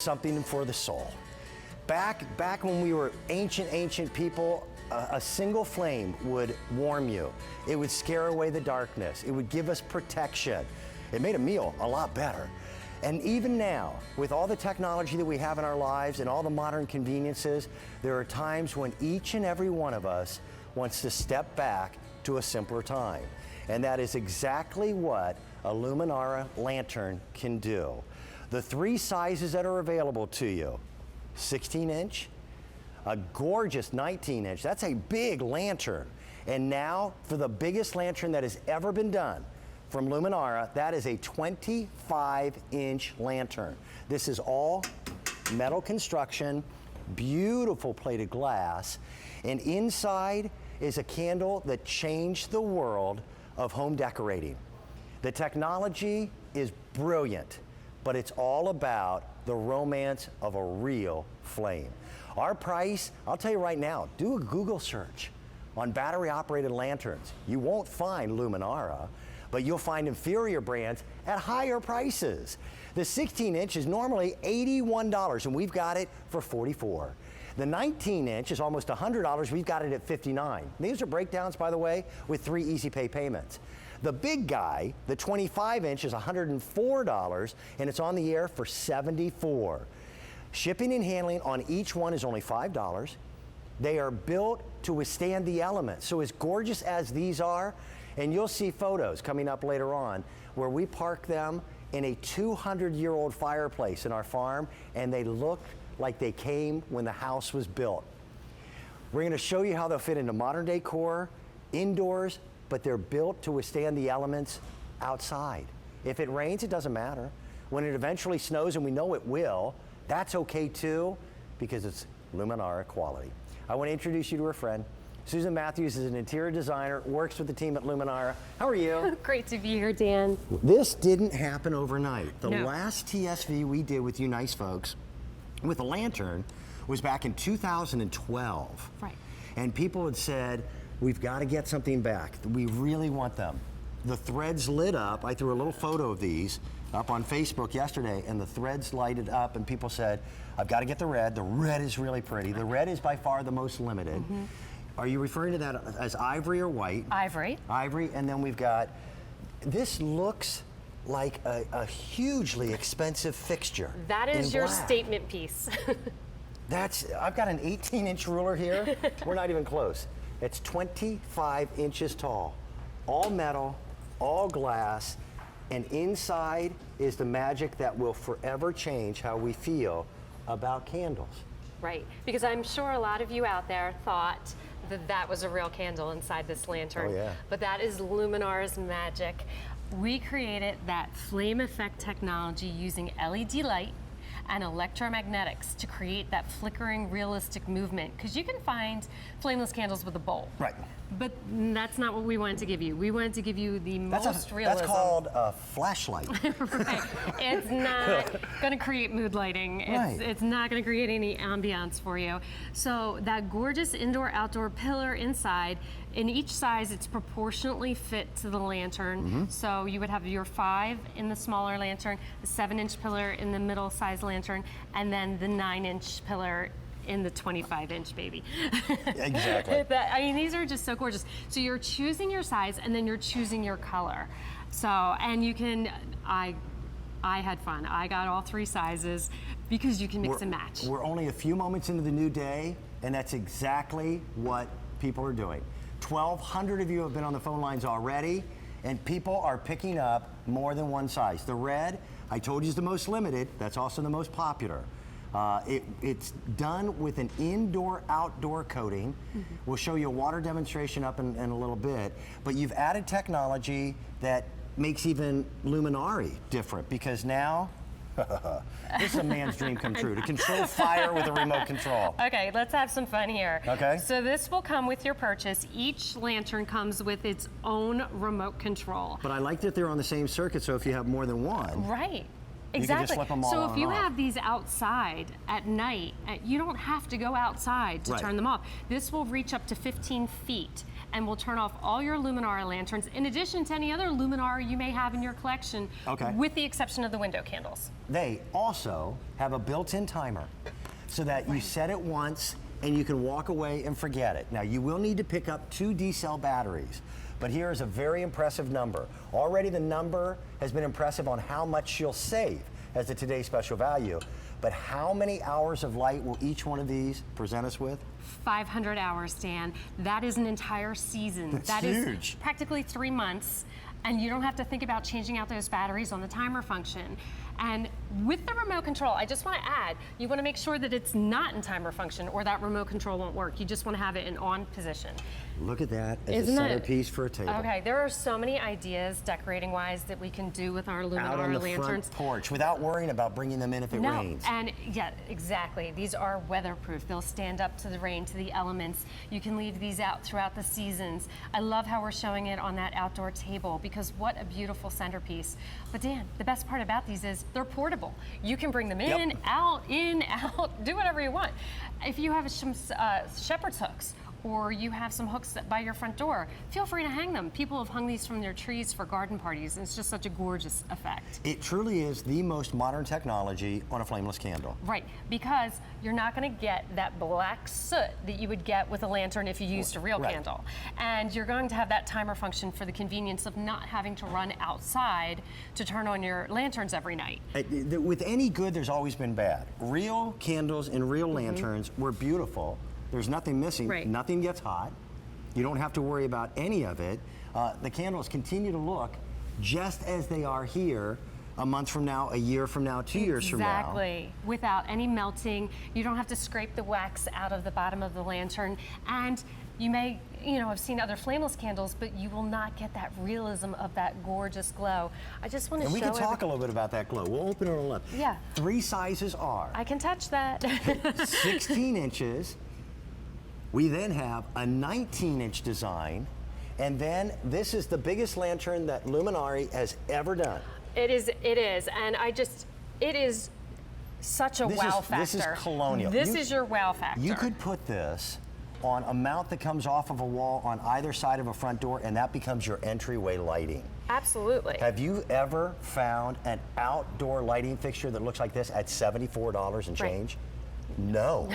Something for the soul. Back when we were ancient people, a single flame would warm you. It would scare away the darkness. It would give us protection. It made a meal a lot better. And even now, with all the technology that we have in our lives and all the modern conveniences, there are times when each and every one of us wants to step back to a simpler time. And that is exactly what a Luminara lantern can do. The three sizes that are available to you: 16-inch, a gorgeous 19-inch, that's a big lantern. And now, for the biggest lantern that has ever been done from Luminara, that is a 25-inch lantern. This is all metal construction, beautiful plated glass, and inside is a candle that changed the world of home decorating. The technology is brilliant, but it's all about the romance of a real flame. Our price, I'll tell you right now, do a Google search on battery-operated lanterns. You won't find Luminara, but you'll find inferior brands at higher prices. The 16-inch is normally $81, and we've got it for $44. The 19-inch is almost $100, we've got it at $59. These are breakdowns, by the way, with 3 easy pay payments. The big guy, the 25-inch, is $104, and it's on the air for $74. Shipping and handling on each one is only $5. They are built to withstand the elements. So as gorgeous as these are, and you'll see photos coming up later on, where we park them in a 200-year-old fireplace in our farm, and they look like they came when the house was built. We're gonna show you how they'll fit into modern decor, indoors, but they're built to withstand the elements outside. If it rains, it doesn't matter. When it eventually snows, and we know it will, that's okay too, because it's Luminara quality. I want to introduce you to her friend. Susan Matthews is an interior designer, works with the team at Luminara. How are you? Great to be here, Dan. This didn't happen overnight. The No. last TSV we did with you nice folks with a lantern was back in 2012. Right. And people had said, we've got to get something back. We really want them. The threads lit up. I threw a little photo of these up on Facebook yesterday, and the threads lighted up, and people said, I've got to get the red. The red is really pretty. The red is by far the most limited. Mm-hmm. Are you referring to that as ivory or white? Ivory. Ivory, and then we've got, this looks like a hugely expensive fixture. That is your black. statement piece. I've got an 18-inch ruler here. We're not even close. It's 25 inches tall, all metal, all glass, and inside is the magic that will forever change how we feel about candles. Right, because I'm sure a lot of you out there thought that that was a real candle inside this lantern. Oh, yeah. But that is Luminara's magic. We created that flame effect technology using LED light and electromagnetics to create that flickering, realistic movement. Because you can find flameless candles with a bulb. Right. But that's not what we wanted to give you. We wanted to give you the most realism. That's called a flashlight. Right. It's not going to create mood lighting. It's not going to create any ambiance for you. So that gorgeous indoor-outdoor pillar inside, in each size, it's proportionately fit to the lantern. Mm-hmm. So you would have your 5 in the smaller lantern, the 7-inch pillar in the middle-sized lantern, and then the 9-inch pillar in the 25-inch baby. Exactly. I mean, these are just so gorgeous. So you're choosing your size, and then you're choosing your color. So, and you can, I had fun. I got all 3 sizes because you can mix and match. We're only a few moments into the new day, and that's exactly what people are doing. 1,200 of you have been on the phone lines already, and people are picking up more than one size. The red, I told you, is the most limited. That's also the most popular. It's done with an indoor-outdoor coating. Mm-hmm. We'll show you a water demonstration up in a little bit, but you've added technology that makes even Luminari different, because now, this is a man's dream come true, to control fire with a remote control. Okay, let's have some fun here. Okay. So this will come with your purchase. Each lantern comes with its own remote control. But I like that they're on the same circuit, so if you have more than one. Right. You can just flip them all so on if you and off. have these outside at night, you don't have to go outside to turn them off. This will reach up to 15 feet, and will turn off all your Luminara lanterns, in addition to any other Luminara you may have in your collection, with the exception of the window candles. They also have a built-in timer so that you set it once and you can walk away and forget it. Now, you will need to pick up 2 D-cell batteries, but here is a very impressive number. Already the number has been impressive on how much you'll save as the today's special value, but how many hours of light will each one of these present us with? 500 hours, Dan. That is an entire season. That's huge. Is practically 3 months, and you don't have to think about changing out those batteries on the timer function. And with the remote control, I just want to add, you want to make sure that it's not in timer function or that remote control won't work. You just want to have it in on position. Look at that as Isn't a centerpiece for a table. Okay, there are so many ideas decorating-wise that we can do with our Luminara Out on the lanterns. front porch without worrying about bringing them in if it rains. And yeah, exactly. These are weatherproof. They'll stand up to the rain, to the elements. You can leave these out throughout the seasons. I love how we're showing it on that outdoor table because what a beautiful centerpiece. But Dan, the best part about these is they're portable. You can bring them in, out, do whatever you want. If you have some shepherd's hooks, or you have some hooks by your front door, feel free to hang them. People have hung these from their trees for garden parties. It's just such a gorgeous effect. It truly is the most modern technology on a flameless candle. Right, because you're not gonna get that black soot that you would get with a lantern if you used a real candle. And you're going to have that timer function for the convenience of not having to run outside to turn on your lanterns every night. With any good, there's always been bad. Real candles and real lanterns were beautiful. There's nothing missing, nothing gets hot. You don't have to worry about any of it. The candles continue to look just as they are here a month from now, a year from now, 2 years from now. Exactly, without any melting. You don't have to scrape the wax out of the bottom of the lantern. And you may, have seen other flameless candles, but you will not get that realism of that gorgeous glow. I just want to show And we can talk a little bit about that glow. We'll open it all up. Yeah. 3 sizes are. I can touch that. 16 inches. We then have a 19-inch design, and then this is the biggest lantern that Luminara has ever done. It is, and it is such a wow factor. This is colonial. This is your wow factor. You could put this on a mount that comes off of a wall on either side of a front door, and that becomes your entryway lighting. Absolutely. Have you ever found an outdoor lighting fixture that looks like this at $74 and change? No.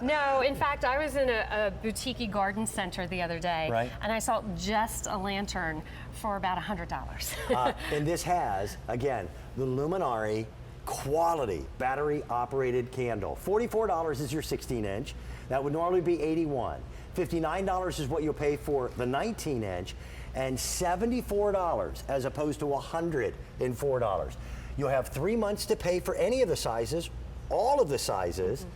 No, in fact, I was in a boutique garden center the other day, and I saw just a lantern for about $100. And this has, again, the Luminara quality battery-operated candle. $44 is your 16-inch. That would normally be $81. $59 is what you'll pay for the 19-inch, and $74 as opposed to $104. You'll have 3 months to pay for any of the sizes, all of the sizes,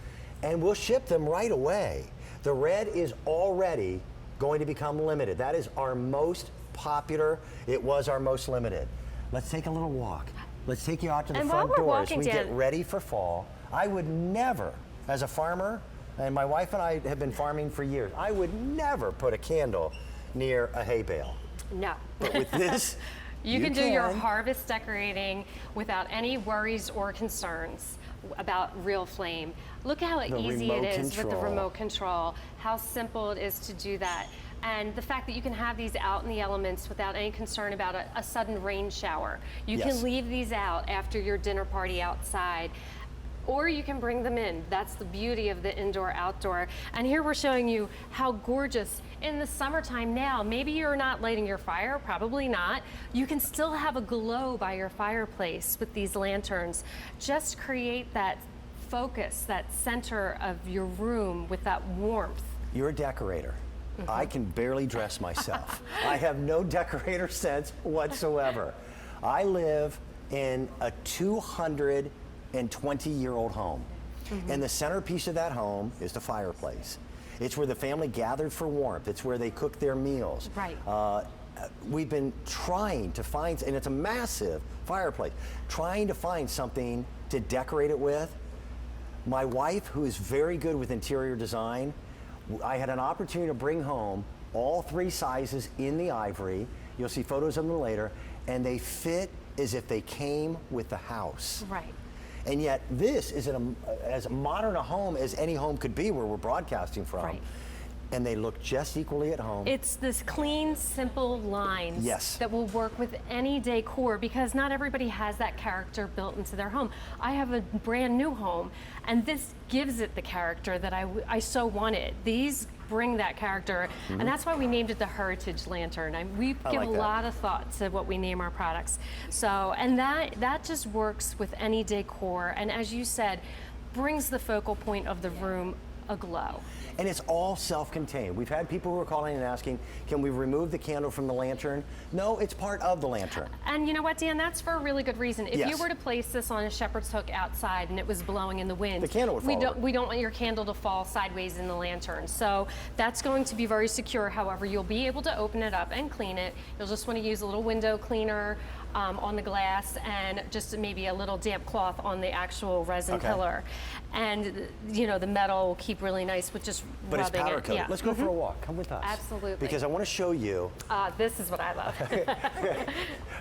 and we'll ship them right away. The red is already going to become limited. That is our most popular. It was our most limited. Let's take a little walk. Let's take you out to the front door as we get ready for fall. I would never, as a farmer, and my wife and I have been farming for years, I would never put a candle near a hay bale. No. But with this, you can do your harvest decorating without any worries or concerns about real flame. Look how easy it is with the remote control, how simple it is to do that. And the fact that you can have these out in the elements without any concern about a sudden rain shower. You can leave these out after your dinner party outside, or you can bring them in. That's the beauty of the indoor-outdoor. And here we're showing you how gorgeous in the summertime now. Maybe you're not lighting your fire, probably not. You can still have a glow by your fireplace with these lanterns. Just create that focus, that center of your room with that warmth. You're a decorator. I can barely dress myself. I have no decorator sense whatsoever. I live in a 220-year-old home. And the centerpiece of that home is the fireplace. It's where the family gathered for warmth. It's where they cooked their meals. Right. We've been trying to find, and it's a massive fireplace, trying to find something to decorate it with. My wife, who is very good with interior design, I had an opportunity to bring home all 3 sizes in the ivory. You'll see photos of them later, and they fit as if they came with the house. Right. And yet this is as modern a home as any home could be where we're broadcasting from. Right. and they look just equally at home. It's this clean, simple lines Yes. that will work with any decor because not everybody has that character built into their home. I have a brand new home, and this gives it the character that I so wanted. These bring that character, and that's why we named it the Heritage Lantern. We give like a that. lot of thought to what we name our products. So, and that just works with any decor, and as you said, brings the focal point of the room aglow. And it's all self-contained. We've had people who are calling and asking, can we remove the candle from the lantern? No, it's part of the lantern. And you know what, Dan? That's for a really good reason. If you Yes. were to place this on a shepherd's hook outside and it was blowing in the wind, The candle would fall over. we don't want your candle to fall sideways in the lantern. So that's going to be very secure. However, you'll be able to open it up and clean it. You'll just want to use a little window cleaner on the glass and just maybe a little damp cloth on the actual resin Okay. pillar. And you know, the metal will keep really nice with just But it's rubbing powder it. coated. Yeah. Let's go for a walk. Come with us. Absolutely. Because I want to show you, This is what I love.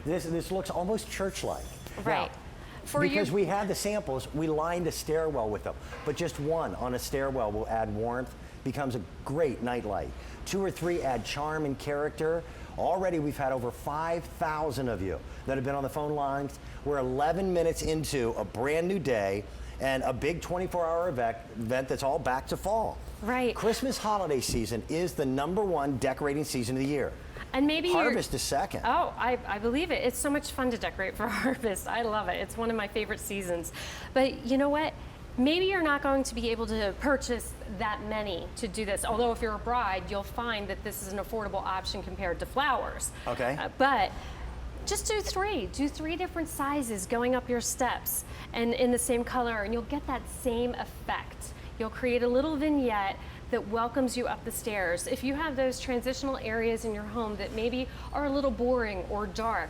this looks almost church-like. Right. Now, For because you- we had the samples, we lined a stairwell with them. But just one on a stairwell will add warmth, becomes a great nightlight. 2 or 3 add charm and character. Already we've had over 5,000 of you that have been on the phone lines. We're 11 minutes into a brand new day and a big 24-hour event that's all back to fall. Right. Christmas holiday season is the #1 decorating season of the year. And maybe you're- Harvest is second. Oh, I believe it. It's so much fun to decorate for harvest. I love it. It's one of my favorite seasons. But you know what? Maybe you're not going to be able to purchase that many to do this. Although if you're a bride, you'll find that this is an affordable option compared to flowers. Okay. But just do 3. Do 3 different sizes going up your steps and in the same color, and you'll get that same effect. You'll create a little vignette that welcomes you up the stairs. If you have those transitional areas in your home that maybe are a little boring or dark,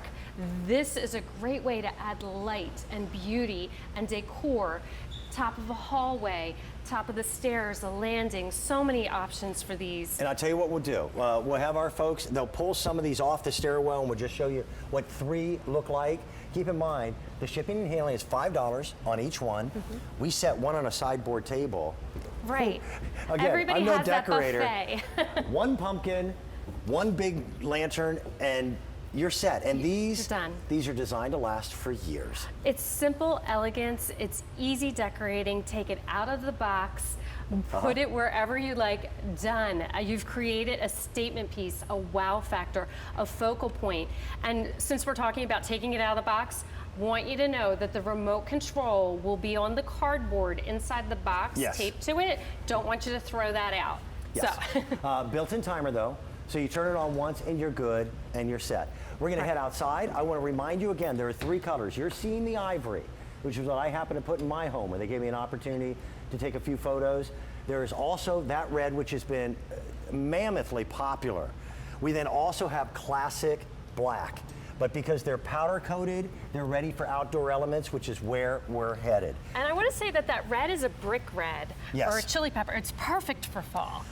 this is a great way to add light and beauty and decor. Top of a hallway, top of the stairs, a landing, so many options for these. And I'll tell you what we'll do. We'll have our folks, they'll pull some of these off the stairwell and we'll just show you what 3 look like. Keep in mind, the shipping and handling is $5 on each one. We set one on a sideboard table. Right. Again, Everybody I'm no has decorator. that buffet. 1 pumpkin, 1 big lantern, and you're set. And these done. these are designed to last for years. It's simple elegance, it's easy decorating, take it out of the box, put it wherever you like, done. You've created a statement piece, a wow factor, a focal point. And since we're talking about taking it out of the box, want you to know that the remote control will be on the cardboard inside the box, Yes. taped to it. Don't want you to throw that out. Yes. So. Built-in timer though, so you turn it on once and you're good and you're set. We're gonna head outside. I wanna remind you again, there are 3 colors. You're seeing the ivory, which is what I happen to put in my home, and they gave me an opportunity to take a few photos. There is also that red, which has been mammothly popular. We then also have classic black. But because they're powder coated, they're ready for outdoor elements, which is where we're headed. And I want to say that red is a brick red Yes. or a chili pepper. It's perfect for fall.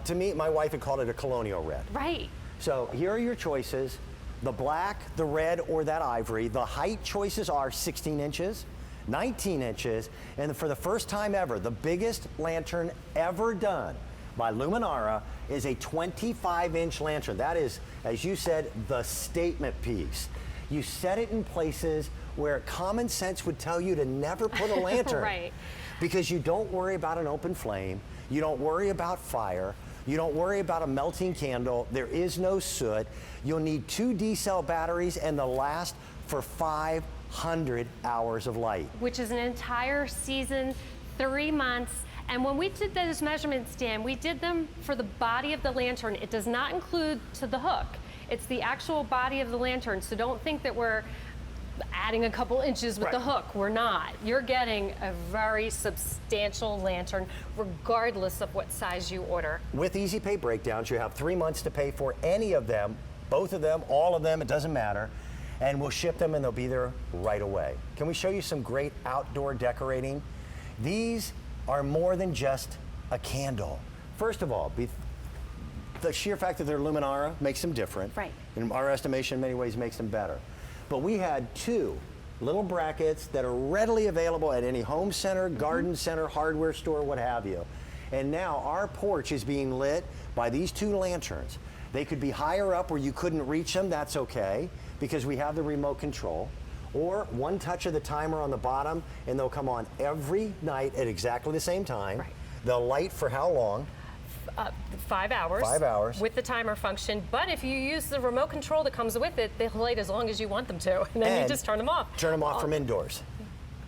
To me, my wife had called it a colonial red. Right. So here are your choices. The black, the red, or that ivory. The height choices are 16 inches, 19 inches, and for the first time ever, the biggest lantern ever done by Luminara is a 25-inch lantern. That is, as you said, the statement piece. You set it in places where common sense would tell you to never put a lantern. Right. Because you don't worry about an open flame, you don't worry about fire, you don't worry about a melting candle, there is no soot. You'll need 2 D-cell batteries and they'll last for 500 hours of light. Which is an entire season, 3 months. And when we did those measurements, Dan, we did them for the body of the lantern. It does not include to the hook. It's the actual body of the lantern. So don't think that we're adding a couple inches with the hook. We're not. You're getting a very substantial lantern, regardless of what size you order. With Easy Pay breakdowns, you have 3 months to pay for any of them, both of them, all of them, it doesn't matter. And we'll ship them and they'll be there right away. Can we show you some great outdoor decorating? These are more than just a candle. First of all, the sheer fact that they're Luminara makes them different. Right. In our estimation, in many ways, makes them better. But we had 2 little brackets that are readily available at any home center, garden center, hardware store, what have you. And now our porch is being lit by these 2 lanterns. They could be higher up where you couldn't reach them, that's okay, because we have the remote control. Or one touch of the timer on the bottom, and they'll come on every night at exactly the same time. Right. They'll light for how long? 5 hours. 5 hours. With the timer function. But if you use the remote control that comes with it, they'll light as long as you want them to. And then you just turn them off. Turn them off from indoors.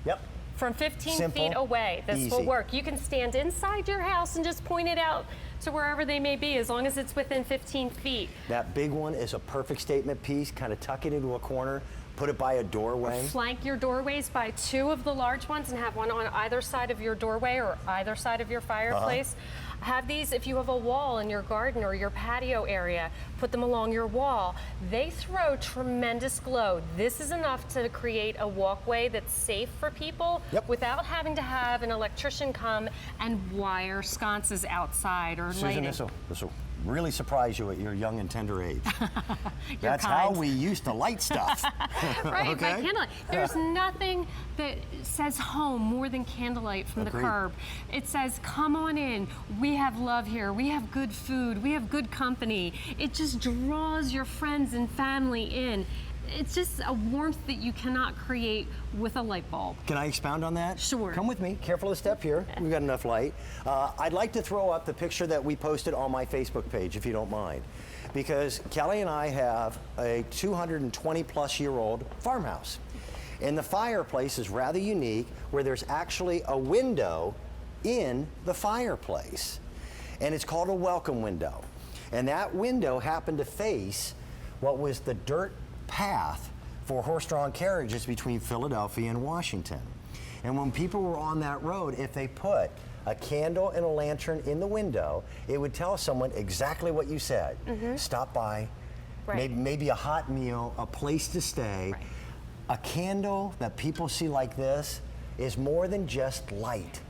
Yep. From 15 Simple, feet away, this will easy. work. You can stand inside your house and just point it out to wherever they may be, as long as it's within 15 feet. That big one is a perfect statement piece. Kind of tuck it into a corner, put it by a doorway. Flank your doorways by 2 of the large ones and have one on either side of your doorway or either side of your fireplace. Have these, if you have a wall in your garden or your patio area, put them along your wall. They throw tremendous glow. This is enough to create a walkway that's safe for people without having to have an electrician come and wire sconces outside or Susan, lighting. this will really surprise you at your young and tender age. That's kind. how we used to light stuff. Right, Okay? by candlelight. There's nothing that says home more than candlelight from Agreed. the curb. It says, come on in. We have love here. We have good food. We have good company. It just draws your friends and family in. It's just a warmth that you cannot create with a light bulb. Can I expound on that? Sure. Come with me. Careful of the step here. We've got enough light. I'd like to throw up the picture that we posted on my Facebook page, if you don't mind. Because Kelly and I have a 220-plus-year-old farmhouse. And the fireplace is rather unique, where there's actually a window in the fireplace. And it's called a welcome window. And that window happened to face what was the dirt path for horse-drawn carriages between Philadelphia and Washington. And when people were on that road, if they put a candle and a lantern in the window, it would tell someone exactly what you said. Stop by, Right. maybe a hot meal, a place to stay. Right. A candle that people see like this is more than just light.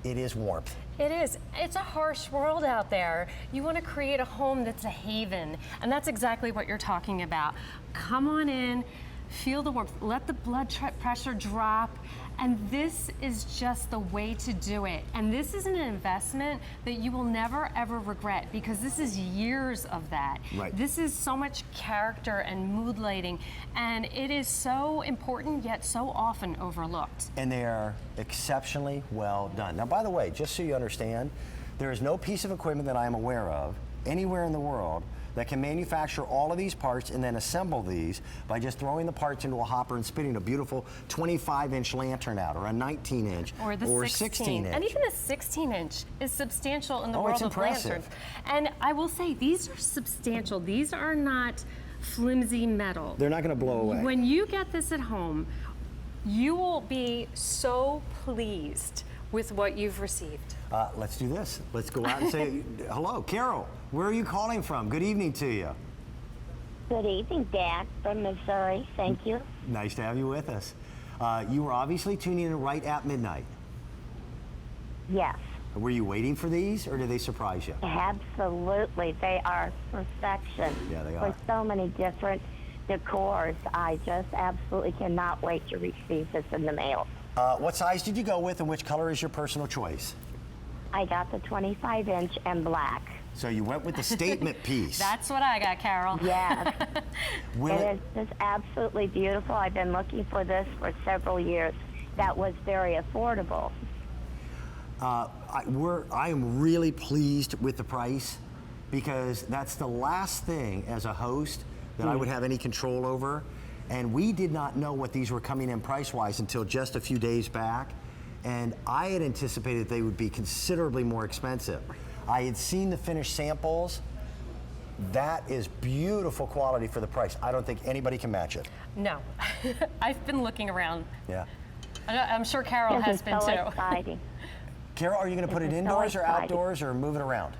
It is warmth. It is. It's a harsh world out there. You want to create a home that's a haven, and that's exactly what you're talking about. Come on in, feel the warmth, let the blood pressure drop, and this is just the way to do it. And this is an investment that you will never ever regret, because this is years of that. Right. This is so much character and mood lighting, and it is so important yet so often overlooked. And they are exceptionally well done. Now, by the way, just so you understand, there is no piece of equipment that I am aware of anywhere in the world that can manufacture all of these parts and then assemble these by just throwing the parts into a hopper and spitting a beautiful 25-inch lantern out, or a 19-inch, Or the 16-inch. And even the 16-inch is substantial in the Oh, world it's of impressive. lanterns. And I will say, these are substantial. These are not flimsy metal. They're not going to blow away. When you get this at home, you will be so pleased with what you've received. Let's do this. Let's go out and say hello. Carol, where are you calling from? Good evening to you. Good evening, Dad, from Missouri. Thank you. Nice to have you with us. You were obviously tuning in right at midnight. Yes, Were you waiting for these, or did they surprise you? absolutely. They are perfection. Yeah, they For are. so many different decors. I just absolutely cannot wait to receive this in the mail. What size did you go with, and which color is your personal choice? I got the 25-inch and black. So you went with the statement piece. That's what I got, Carol. Yes, Will it is just absolutely beautiful. I've been looking for this for several years. That was very affordable. I am really pleased with the price, because that's the last thing as a host that I would have any control over. And we did not know what these were coming in price-wise until just a few days back. And I had anticipated they would be considerably more expensive. I had seen the finished samples. That is beautiful quality for the price. I don't think anybody can match it. No. I've been looking around. Yeah. I'm sure Carol This has is been so too. exciting. Carol, are you going to put This it is so indoors or exciting. outdoors, or move it around?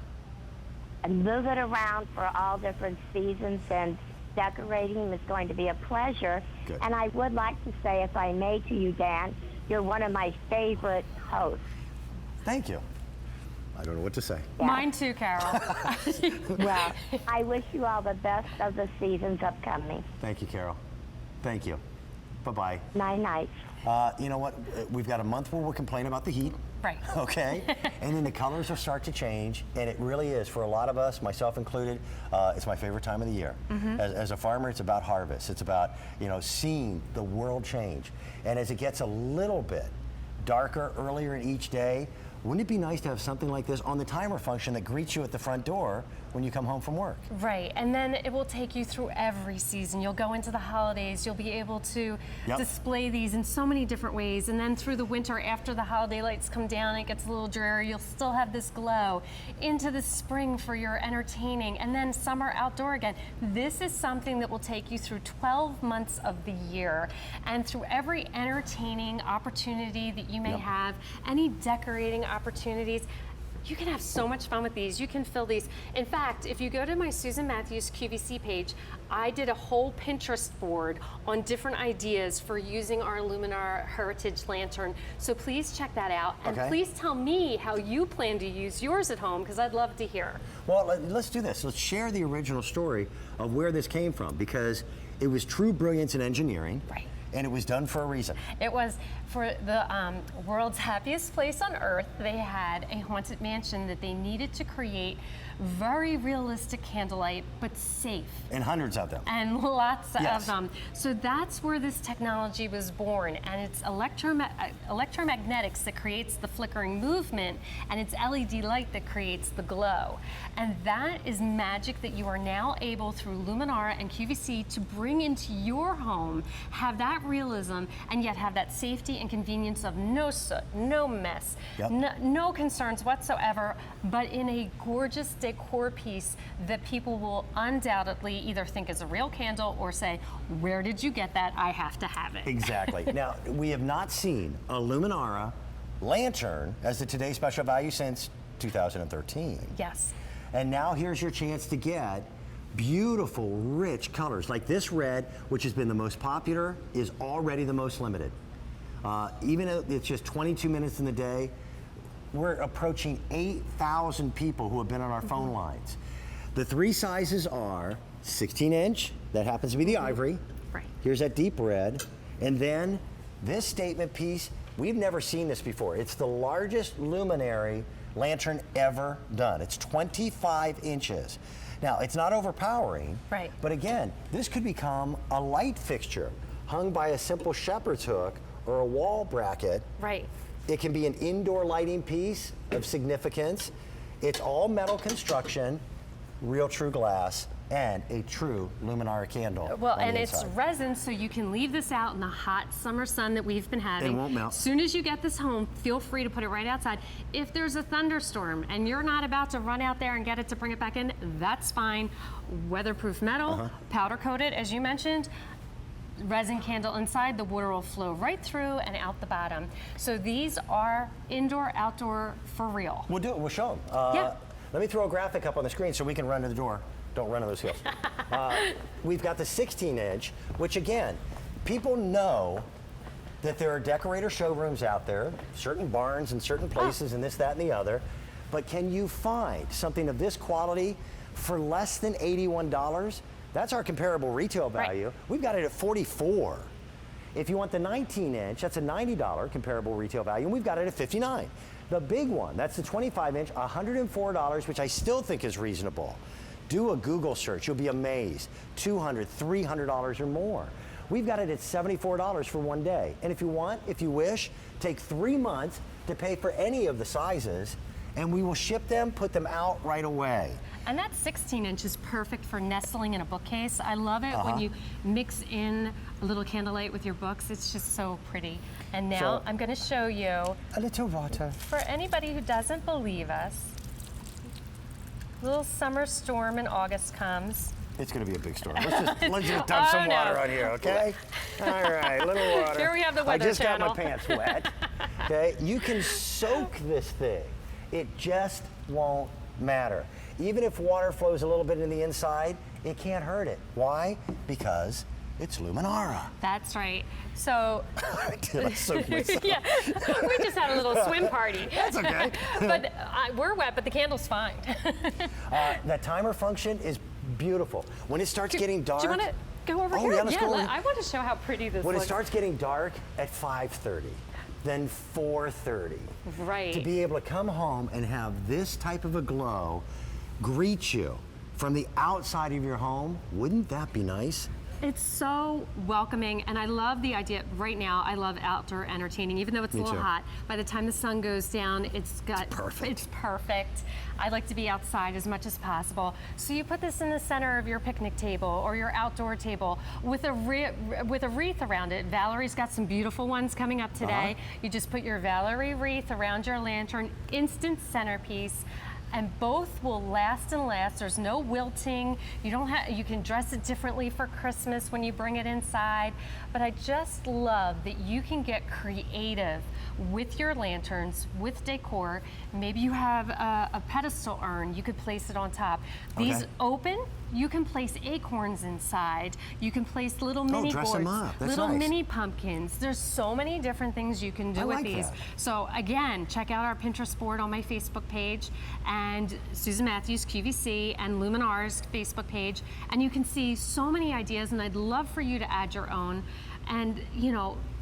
And move it around for all different seasons, and decorating is going to be a pleasure. Good. And I would like to say, if I may, to you, Dan, you're one of my favorite hosts. Thank you. I don't know what to say. Yeah. Mine too, Carol. Well, I wish you all the best of the seasons upcoming. Thank you, Carol. Thank you. Bye-bye. Night night. You know what? We've got a month where we'll complain about the heat, Right. Okay? And then the colors will start to change, and it really is, for a lot of us, myself included, it's my favorite time of the year. As a farmer, it's about harvest. It's about, seeing the world change. And as it gets a little bit darker earlier in each day, wouldn't it be nice to have something like this on the timer function that greets you at the front door when you come home from work? Right, and then it will take you through every season. You'll go into the holidays, you'll be able to display these in so many different ways, and then through the winter, after the holiday lights come down, it gets a little dreary, you'll still have this glow. Into the spring for your entertaining, and then summer outdoor again. This is something that will take you through 12 months of the year, and through every entertaining opportunity that you may have, any decorating opportunities. You can have so much fun with these. You can fill these. In fact, if you go to my Susan Matthews QVC page, I did a whole Pinterest board on different ideas for using our Luminara Heritage Lantern. So please check that out. And please tell me how you plan to use yours at home, because I'd love to hear. Well, let's do this. Let's share the original story of where this came from, because it was true brilliance in engineering. Right. And it was done for a reason. It was for the world's happiest place on earth. They had a haunted mansion that they needed to create very realistic candlelight, but safe. And hundreds of them. And lots of them. So that's where this technology was born. And it's electromagnetics that creates the flickering movement, and it's LED light that creates the glow. And that is magic that you are now able, through Luminara and QVC, to bring into your home, have that realism, and yet have that safety and convenience of no soot, no mess, no concerns whatsoever, but in a gorgeous decor piece that people will undoubtedly either think is a real candle or say, where did you get that? I have to have it. Exactly. Now, we have not seen a Luminara lantern as the Today Special Value since 2013. Yes. And now here's your chance to get beautiful, rich colors. Like this red, which has been the most popular, is already the most limited. Even though it's just 22 minutes in the day, we're approaching 8,000 people who have been on our phone lines. The three sizes are 16-inch, that happens to be the ivory. Right. Here's that deep red. And then this statement piece, we've never seen this before. It's the largest luminary lantern ever done. It's 25 inches. Now, it's not overpowering, but again, this could become a light fixture hung by a simple shepherd's hook or a wall bracket. Right. It can be an indoor lighting piece of significance. It's all metal construction, real true glass, and a true Luminara candle. Well, and it's resin, so you can leave this out in the hot summer sun that we've been having. It won't melt. As soon as you get this home, feel free to put it right outside. If there's a thunderstorm and you're not about to run out there and get it to bring it back in, that's fine. Weatherproof metal, powder coated, as you mentioned. Resin candle inside, the water will flow right through and out the bottom. So these are indoor, outdoor, for real. We'll do it, we'll show them. Let me throw a graphic up on the screen so we can run to the door. Don't run on those heels. We've got the 16-inch, which again, people know that there are decorator showrooms out there, certain barns and certain places and this, that, and the other, but can you find something of this quality for less than $81? That's our comparable retail value. We've got it at $44. If you want the 19-inch, that's a $90 comparable retail value, and we've got it at $59. The big one, that's the 25-inch, $104, which I still think is reasonable. Do a Google search, you'll be amazed. $200, $300 or more. We've got it at $74 for one day. And if you want, if you wish, take 3 months to pay for any of the sizes, and we will ship them, put them out right away. And that 16-inch is perfect for nestling in a bookcase. I love it when you mix in a little candlelight with your books. It's just so pretty. And now I'm going to show you a little water. For anybody who doesn't believe us, a little summer storm in August comes. It's going to be a big storm. Let's just dump some water on here, okay? All right, a little water. Here we have the Weather I just Channel. got my pants wet. Okay, you can soak this thing. It just won't matter. Even if water flows a little bit in the inside, it can't hurt it. Why? Because it's Luminara. That's right. So, Did I soak myself? yeah, we just had a little swim party. That's okay. But we're wet, but the candle's fine. That timer function is beautiful. When it starts getting dark. Do you want to go over here? Yeah, let's go. I want to show how pretty this When looks. it starts getting dark at 5:30. than 4:30. Right. To be able to come home and have this type of a glow greet you from the outside of your home, wouldn't that be nice? It's so welcoming, and I love the idea. Right now, I love outdoor entertaining, even though it's a little too. hot. By the time the sun goes down, it's perfect. It's perfect. I like to be outside as much as possible. So you put this in the center of your picnic table or your outdoor table with a wreath around it. Valerie's got some beautiful ones coming up today. You just put your Valerie wreath around your lantern, instant centerpiece. And both will last and last. There's no wilting. You can dress it differently for Christmas when you bring it inside. But I just love that you can get creative with your lanterns, with decor. Maybe you have a pedestal urn. You could place it on top. These open. You can place acorns inside. You can place little mini dress gourds, them up. That's little nice. mini pumpkins. There's so many different things you can do I with like these. that. So again, check out our Pinterest board on my Facebook page and Susan Matthews QVC and Luminara's Facebook page, and you can see so many ideas, and I'd love for you to add your own and,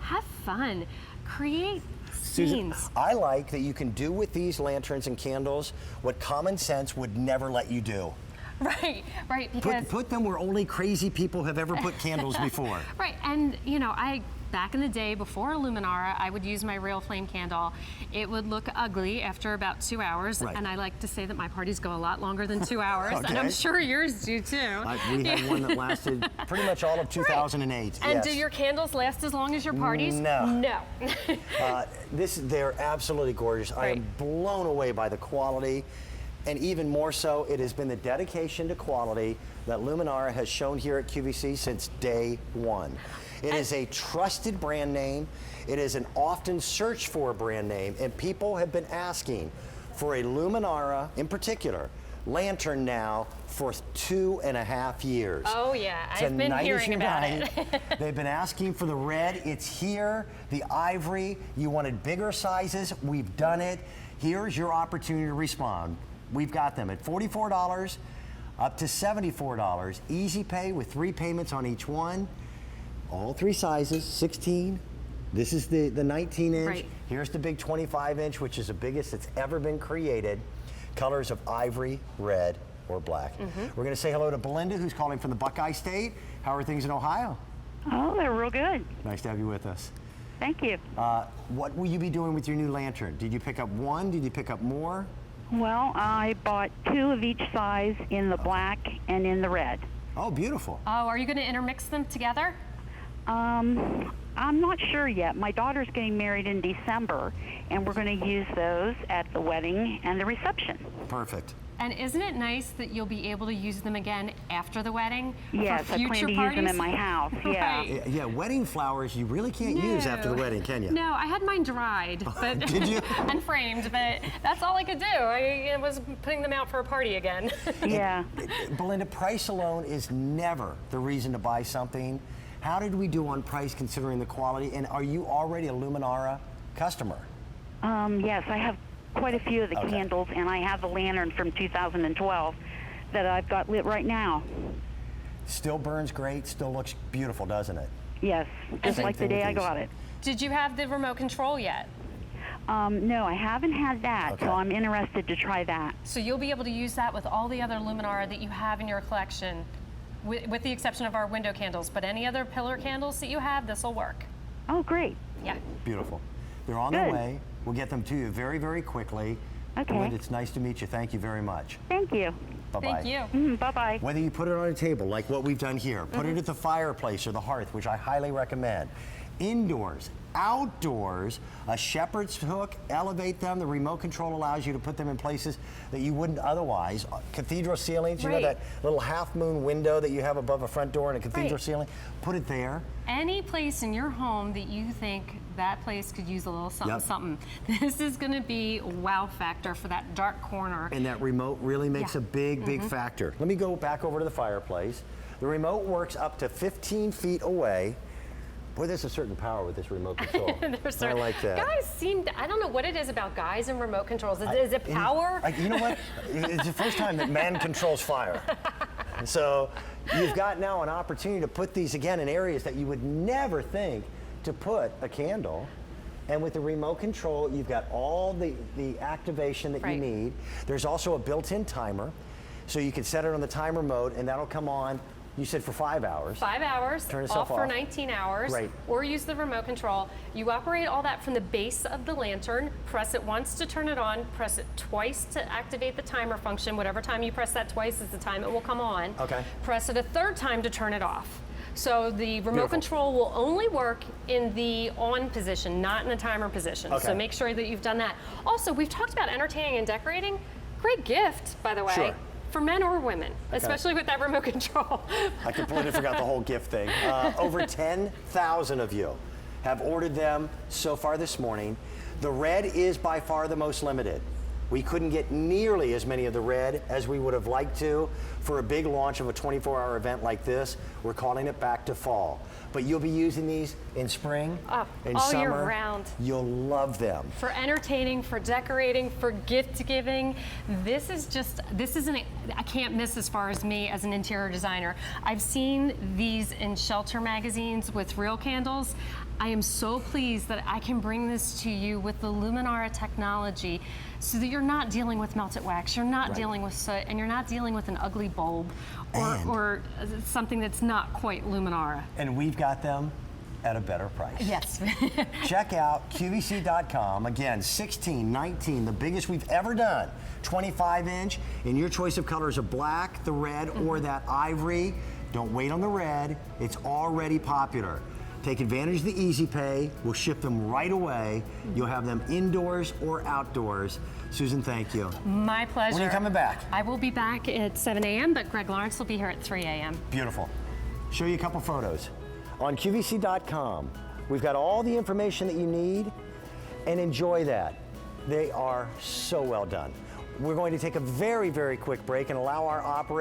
have fun. Create Susan, scenes. I like that you can do with these lanterns and candles what common sense would never let you do. Right, because Put them where only crazy people have ever put candles before. right, and back in the day before Luminara, I would use my real flame candle. It would look ugly after about 2 hours, Right. and I like to say that my parties go a lot longer than 2 hours, and Okay. I'm sure yours do too. We had one that lasted pretty much all of 2008. And yes. do your candles last as long as your parties? No. No. They're absolutely gorgeous. I am Right. blown away by the quality, and even more so, it has been the dedication to quality that Luminara has shown here at QVC since day one. It is a trusted brand name. It is an often searched for brand name, and people have been asking for a Luminara, in particular, lantern now for 2.5 years. Oh yeah, I've been Tonight is hearing your about night. it. They've been asking for the red. It's here. The ivory. You wanted bigger sizes. We've done it. Here's your opportunity to respond. We've got them at $44 up to $74. Easy pay with 3 payments on each one. All 3 sizes, 16. This is the 19 inch. Right. Here's the big 25 inch, which is the biggest that's ever been created. Colors of ivory, red, or black. We're going to say hello to Belinda, who's calling from the Buckeye State. How are things in Ohio? Oh, they're real good. Nice to have you with us. Thank you. What will you be doing with your new lantern? Did you pick up one? Did you pick up more? Well, I bought 2 of each size in the black and in the red. Oh, beautiful. Oh, are you going to intermix them together? I'm not sure yet. My daughter's getting married in December, and we're going to use those at the wedding and the reception. Perfect. And isn't it nice that you'll be able to use them again after the wedding? Yes, for I plan future to parties? use them in my house. Yeah. Right. Yeah, wedding flowers you really can't use after the wedding, can you? No, I had mine dried, but Did you? and framed, but that's all I could do. I was putting them out for a party again. Yeah. Belinda, price alone is never the reason to buy something. How did we do on price considering the quality? And are you already a Luminara customer? Yes, I have quite a few of the Okay. candles, and I have the lantern from 2012 that I've got lit right now. Still burns great, still looks beautiful, doesn't it? Yes, just Same like the thing with day I these. got it. Did you have the remote control yet? No, I haven't had that, Okay. so I'm interested to try that. So you'll be able to use that with all the other Luminara that you have in your collection, with the exception of our window candles. But any other pillar candles that you have, this will work. Oh, great. Yeah. Beautiful. They're on their Good. way. We'll get them to you very, very quickly. Okay. Belinda, it's nice to meet you. Thank you very much. Thank you. Bye-bye. Thank you. Bye-bye. Whether you put it on a table like what we've done here, put it at the fireplace or the hearth, which I highly recommend. Indoors, outdoors, a shepherd's hook, elevate them. The remote control allows you to put them in places that you wouldn't otherwise. Cathedral ceilings, you know Right. that little half moon window that you have above a front door in a cathedral Right. ceiling? Put it there. Any place in your home that you think that place could use a little something, Yep. something. This is going to be wow factor for that dark corner. And that remote really makes Yeah. a big, big factor. Let me go back over to the fireplace. The remote works up to 15 feet away. Boy, there's a certain power with this remote control. I like that. Guys seem, I don't know what it is about guys and remote controls. Is it power? You know what? It's the first time that man controls fire. So you've got now an opportunity to put these again in areas that you would never think to put a candle. And with the remote control, you've got all the activation that you Right. need. There's also a built-in timer. So you can set it on the timer mode and that'll come on, you said for 5 hours. 5 hours, Turn off itself for off. 19 hours, Right. or use the remote control. You operate all that from the base of the lantern, press it once to turn it on, press it twice to activate the timer function. Whatever time you press that twice is the time it will come on. Okay. Press it a third time to turn it off. So the remote Beautiful. control will only work in the on position, not in the timer position. Okay. So make sure that you've done that. Also, we've talked about entertaining and decorating. Great gift, by the way. Sure. For men or women, especially with that remote control. I completely forgot the whole gift thing. Over 10,000 of you have ordered them so far this morning. The red is by far the most limited. We couldn't get nearly as many of the red as we would have liked to for a big launch of a 24-hour event like this. We're calling it back to fall. But you'll be using these in spring, in all summer. year round. You'll love them. For entertaining, for decorating, for gift giving. This isn't, I can't miss as far as me as an interior designer. I've seen these in shelter magazines with real candles. I am so pleased that I can bring this to you with the Luminara technology so that you're not dealing with melted wax, you're not Right. dealing with soot, and you're not dealing with an ugly bulb And- or something that's not quite Luminara. And we've got them at a better price. Yes. Check out QVC.com. Again, 16, 19, the biggest we've ever done. 25-inch, and your choice of colors of black, the red, or that ivory. Don't wait on the red. It's already popular. Take advantage of the Easy Pay. We'll ship them right away. You'll have them indoors or outdoors. Susan, thank you. My pleasure. When are you coming back? I will be back at 7 a.m., but Greg Lawrence will be here at 3 a.m. Beautiful. Show you a couple photos. On QVC.com, we've got all the information that you need, and enjoy that. They are so well done. We're going to take a very, very quick break and allow our operators